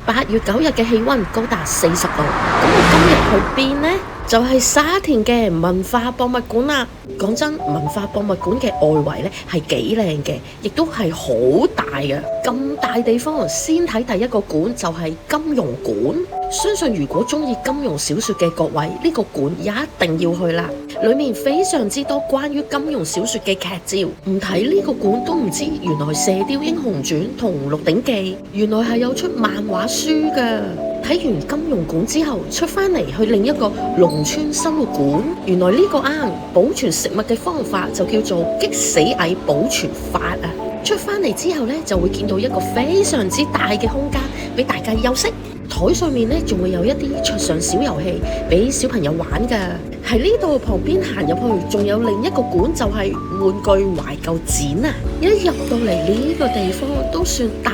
8月9日嘅氣溫高達40度。咁我今日去邊呢？就係沙田嘅文化博物館啦。講真，文化博物館嘅外圍咧係幾靚嘅，亦都係好大嘅。咁大地方，先睇第一個館就係金庸館。相信如果中意金庸小說嘅各位，呢個館一定要去啦。裏面非常之多關於金庸小說嘅劇照，唔睇呢個館都唔知原來《射雕英雄傳》同《鹿鼎記》原來係有出漫畫書噶。睇完金庸館之後，出返嚟去另一個農村生活館，原來呢個啱保存食物嘅方法就叫做激死蟻保存法啊！出返嚟之後呢，就會見到一個非常之大嘅空間俾大家休息。台上面呢，仲會有一啲桌上小遊戲俾小朋友玩噶。喺呢度旁邊行入去，仲有另一個館就係玩具懷舊展啊！一入到嚟呢個地方都算大，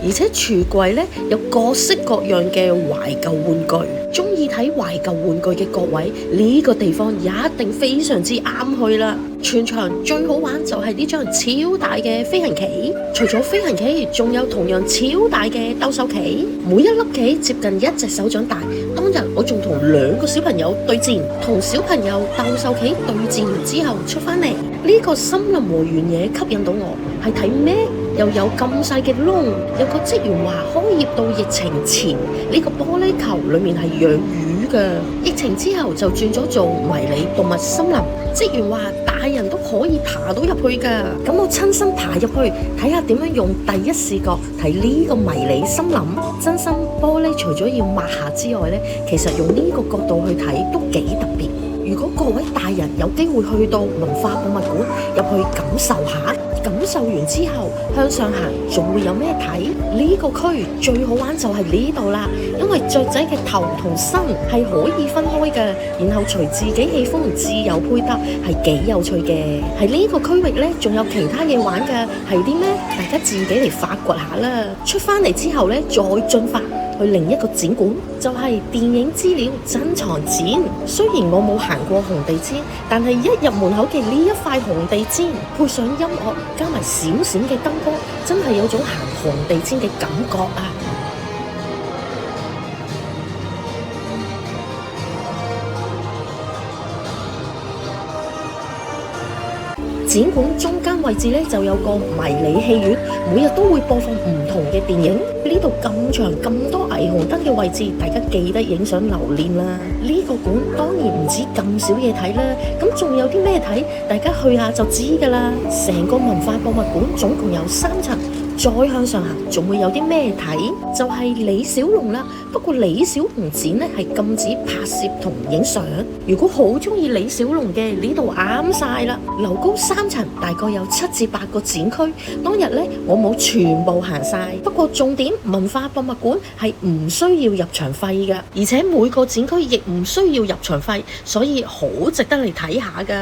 而且櫥櫃呢有各式各樣嘅懷舊玩具。中意睇懷舊玩具嘅各位，呢個地方一定非常之啱去啦！全場最好玩就係呢張超大嘅飛行棋，除咗飛行棋，仲有同樣超大嘅鬥獸棋，每一粒棋接近1隻手掌大。當日我仲同2個小朋友對戰，同小朋友鬥獸棋對戰完之後出返嚟，呢個森林和原野吸引到我，係睇咩？又有咁細嘅窿，有個職員話開業到疫情前，呢個玻璃球裏面係養魚嘅，疫情之後就轉咗做迷你動物森林。職員話大人都可以爬到入去㗎，咁我親身爬入去睇下點樣用第一視角睇呢個迷你森林。真心玻璃除咗要抹下之外呢，其實用呢個角度去睇都幾特別。如果各位大人有機會去到文化博物館入去感受下，感受完之後向上行，仲會有咩睇？呢個區最好玩就係呢度啦，因為雀仔嘅頭同身係可以分開嘅，然後隨自己喜歡自由配搭，係幾有趣嘅。喺呢個區域呢，仲有其他嘢玩嘅，係啲咩？大家自己嚟發掘下啦。出返嚟之後呢，再進發去另一個展館，就係電影資料珍藏展。雖然我冇行過紅地毯，但係一入門口嘅呢一塊紅地毯，配上音樂加埋閃閃嘅燈光，真係有種行紅地毯嘅感覺啊！展館中間位置呢，就有個迷你戲院，每日都會播放唔同嘅電影。呢度咁長咁多霓虹燈嘅位置，大家記得影相留念啦。呢個館當然唔止咁少嘢睇啦，咁仲有啲咩睇？大家去下就知㗎啦。成個文化博物館總共有3層。再向上行，仲會有啲咩睇？就係李小龍啦。不過李小龍展呢係禁止拍攝同影相。如果好中意李小龍嘅，呢度啱晒啦。樓高3層，大概有7至8個展區。當日呢，我冇全部行晒。不過重點，文化博物館係唔需要入場費㗎，而且每個展區亦唔需要入場費，所以好值得嚟睇下㗎。